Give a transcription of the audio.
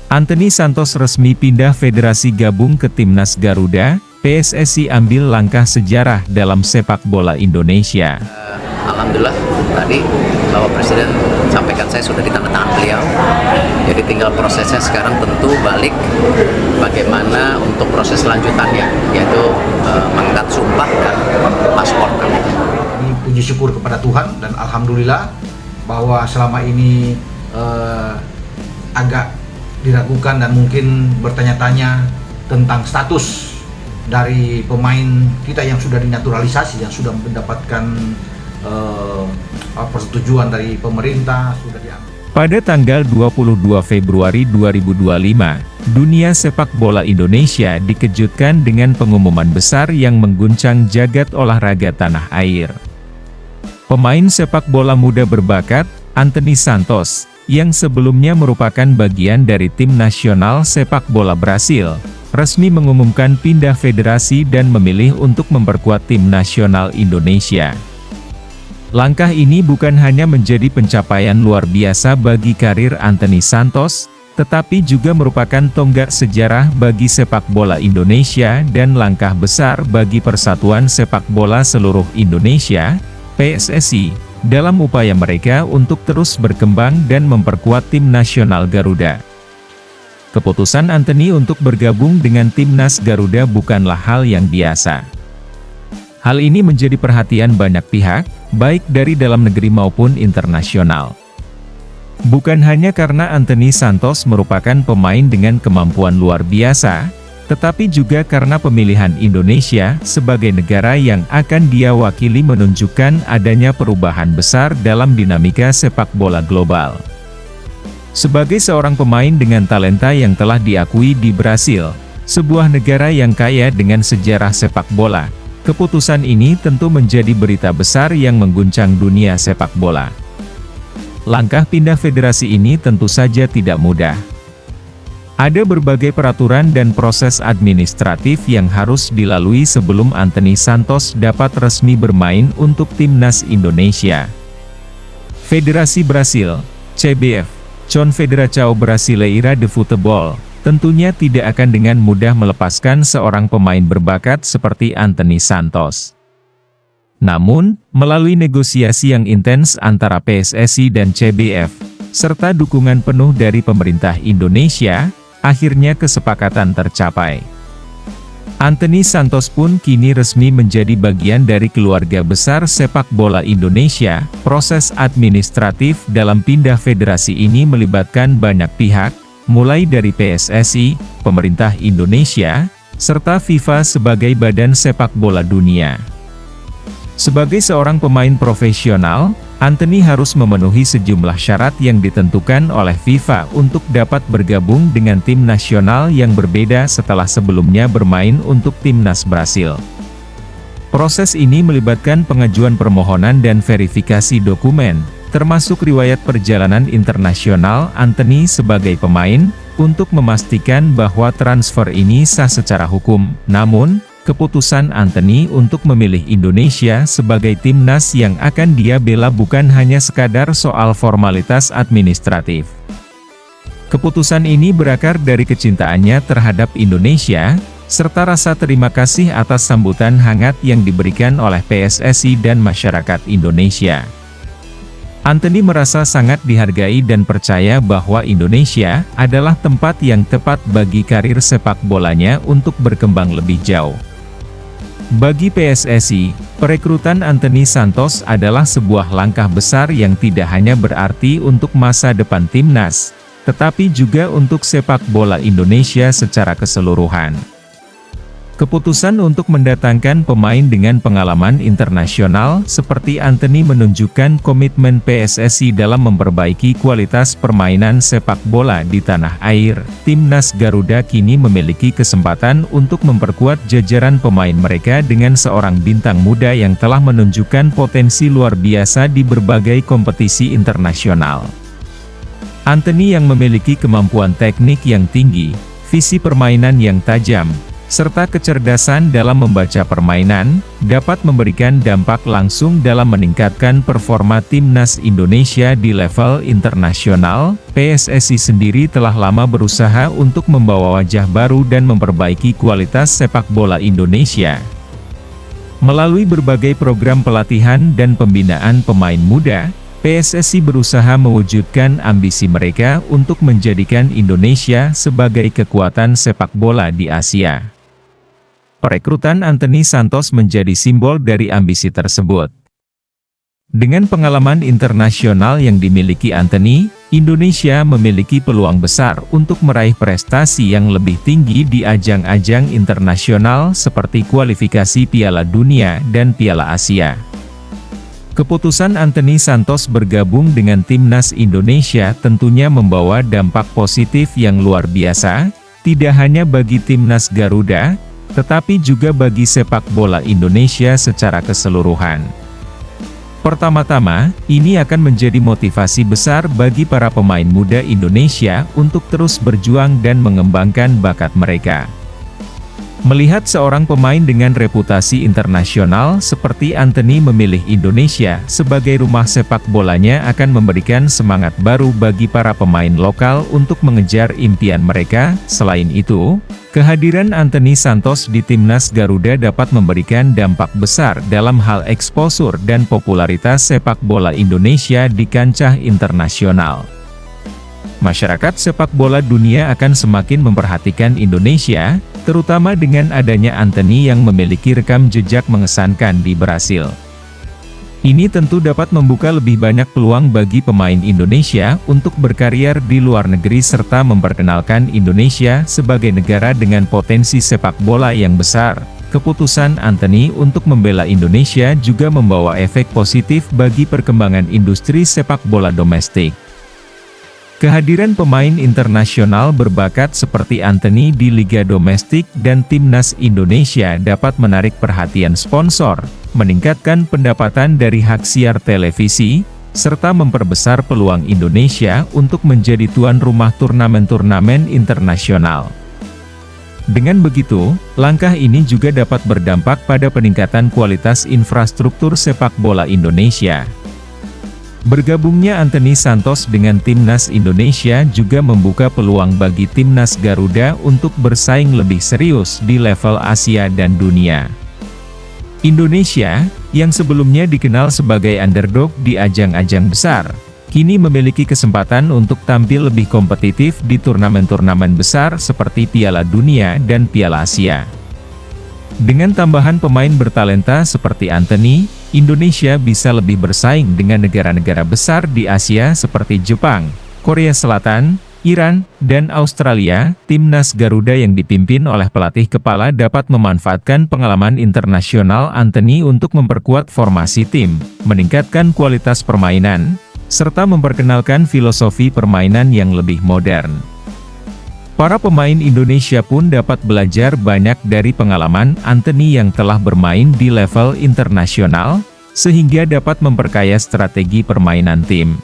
Anthony Santos resmi pindah federasi gabung ke Timnas Garuda, PSSI ambil langkah sejarah dalam sepak bola Indonesia. Alhamdulillah tadi Bapak Presiden sampaikan saya sudah ditandatangan beliau. Jadi tinggal prosesnya sekarang tentu balik bagaimana untuk proses lanjutannya, yaitu mengangkat sumpah dan paspor. Puji syukur kepada Tuhan dan Alhamdulillah bahwa selama ini agak diragukan dan mungkin bertanya-tanya tentang status dari pemain kita yang sudah dinaturalisasi, yang sudah mendapatkan persetujuan dari pemerintah, sudah diambil. Pada tanggal 22 Februari 2025, dunia sepak bola Indonesia dikejutkan dengan pengumuman besar yang mengguncang jagat olahraga tanah air. Pemain sepak bola muda berbakat, Anthony Santos, yang sebelumnya merupakan bagian dari tim nasional sepak bola Brasil, resmi mengumumkan pindah federasi dan memilih untuk memperkuat tim nasional Indonesia. Langkah ini bukan hanya menjadi pencapaian luar biasa bagi karir Anthony Santos, tetapi juga merupakan tonggak sejarah bagi sepak bola Indonesia dan langkah besar bagi Persatuan Sepak Bola Seluruh Indonesia, PSSI, dalam upaya mereka untuk terus berkembang dan memperkuat tim nasional Garuda. Keputusan Anthony untuk bergabung dengan Timnas Garuda bukanlah hal yang biasa. Hal ini menjadi perhatian banyak pihak, baik dari dalam negeri maupun internasional. Bukan hanya karena Anthony Santos merupakan pemain dengan kemampuan luar biasa, tetapi juga karena pemilihan Indonesia sebagai negara yang akan dia wakili menunjukkan adanya perubahan besar dalam dinamika sepak bola global. Sebagai seorang pemain dengan talenta yang telah diakui di Brasil, sebuah negara yang kaya dengan sejarah sepak bola, keputusan ini tentu menjadi berita besar yang mengguncang dunia sepak bola. Langkah pindah federasi ini tentu saja tidak mudah. Ada berbagai peraturan dan proses administratif yang harus dilalui sebelum Anthony Santos dapat resmi bermain untuk Timnas Indonesia. Federasi Brasil, CBF, Confederação Brasileira de Futebol, tentunya tidak akan dengan mudah melepaskan seorang pemain berbakat seperti Anthony Santos. Namun, melalui negosiasi yang intens antara PSSI dan CBF, serta dukungan penuh dari pemerintah Indonesia, akhirnya kesepakatan tercapai. Anthony Santos pun kini resmi menjadi bagian dari keluarga besar sepak bola Indonesia. Proses administratif dalam pindah federasi ini melibatkan banyak pihak, mulai dari PSSI, pemerintah Indonesia, serta FIFA sebagai badan sepak bola dunia. Sebagai seorang pemain profesional, Anthony harus memenuhi sejumlah syarat yang ditentukan oleh FIFA untuk dapat bergabung dengan tim nasional yang berbeda setelah sebelumnya bermain untuk Timnas Brasil. Proses ini melibatkan pengajuan permohonan dan verifikasi dokumen, termasuk riwayat perjalanan internasional Anthony sebagai pemain, untuk memastikan bahwa transfer ini sah secara hukum. Namun, keputusan Anthony untuk memilih Indonesia sebagai timnas yang akan dia bela bukan hanya sekadar soal formalitas administratif. Keputusan ini berakar dari kecintaannya terhadap Indonesia, serta rasa terima kasih atas sambutan hangat yang diberikan oleh PSSI dan masyarakat Indonesia. Anthony merasa sangat dihargai dan percaya bahwa Indonesia adalah tempat yang tepat bagi karir sepak bolanya untuk berkembang lebih jauh. Bagi PSSI, perekrutan Anthony Santos adalah sebuah langkah besar yang tidak hanya berarti untuk masa depan timnas, tetapi juga untuk sepak bola Indonesia secara keseluruhan. Keputusan untuk mendatangkan pemain dengan pengalaman internasional seperti Anthony menunjukkan komitmen PSSI dalam memperbaiki kualitas permainan sepak bola di tanah air. Timnas Garuda kini memiliki kesempatan untuk memperkuat jajaran pemain mereka dengan seorang bintang muda yang telah menunjukkan potensi luar biasa di berbagai kompetisi internasional. Anthony yang memiliki kemampuan teknik yang tinggi, visi permainan yang tajam, serta kecerdasan dalam membaca permainan, dapat memberikan dampak langsung dalam meningkatkan performa timnas Indonesia di level internasional. PSSI sendiri telah lama berusaha untuk membawa wajah baru dan memperbaiki kualitas sepak bola Indonesia. Melalui berbagai program pelatihan dan pembinaan pemain muda, PSSI berusaha mewujudkan ambisi mereka untuk menjadikan Indonesia sebagai kekuatan sepak bola di Asia. Perekrutan Anthony Santos menjadi simbol dari ambisi tersebut. Dengan pengalaman internasional yang dimiliki Anthony, Indonesia memiliki peluang besar untuk meraih prestasi yang lebih tinggi di ajang-ajang internasional seperti kualifikasi Piala Dunia dan Piala Asia. Keputusan Anthony Santos bergabung dengan timnas Indonesia tentunya membawa dampak positif yang luar biasa, tidak hanya bagi timnas Garuda, tetapi juga bagi sepak bola Indonesia secara keseluruhan. Pertama-tama, ini akan menjadi motivasi besar bagi para pemain muda Indonesia untuk terus berjuang dan mengembangkan bakat mereka. Melihat seorang pemain dengan reputasi internasional seperti Anthony memilih Indonesia sebagai rumah sepak bolanya akan memberikan semangat baru bagi para pemain lokal untuk mengejar impian mereka. Selain itu, kehadiran Anthony Santos di timnas Garuda dapat memberikan dampak besar dalam hal eksposur dan popularitas sepak bola Indonesia di kancah internasional. Masyarakat sepak bola dunia akan semakin memperhatikan Indonesia, terutama dengan adanya Anthony yang memiliki rekam jejak mengesankan di Brasil. Ini tentu dapat membuka lebih banyak peluang bagi pemain Indonesia untuk berkarier di luar negeri serta memperkenalkan Indonesia sebagai negara dengan potensi sepak bola yang besar. Keputusan Anthony untuk membela Indonesia juga membawa efek positif bagi perkembangan industri sepak bola domestik. Kehadiran pemain internasional berbakat seperti Anthony di liga domestik dan timnas Indonesia dapat menarik perhatian sponsor, meningkatkan pendapatan dari hak siar televisi, serta memperbesar peluang Indonesia untuk menjadi tuan rumah turnamen-turnamen internasional. Dengan begitu, langkah ini juga dapat berdampak pada peningkatan kualitas infrastruktur sepak bola Indonesia. Bergabungnya Anthony Santos dengan timnas Indonesia juga membuka peluang bagi timnas Garuda untuk bersaing lebih serius di level Asia dan dunia. Indonesia, yang sebelumnya dikenal sebagai underdog di ajang-ajang besar, kini memiliki kesempatan untuk tampil lebih kompetitif di turnamen-turnamen besar seperti Piala Dunia dan Piala Asia. Dengan tambahan pemain bertalenta seperti Anthony, Indonesia bisa lebih bersaing dengan negara-negara besar di Asia seperti Jepang, Korea Selatan, Iran, dan Australia. Timnas Garuda yang dipimpin oleh pelatih kepala dapat memanfaatkan pengalaman internasional Anthony untuk memperkuat formasi tim, meningkatkan kualitas permainan, serta memperkenalkan filosofi permainan yang lebih modern. Para pemain Indonesia pun dapat belajar banyak dari pengalaman Anthony yang telah bermain di level internasional, sehingga dapat memperkaya strategi permainan tim.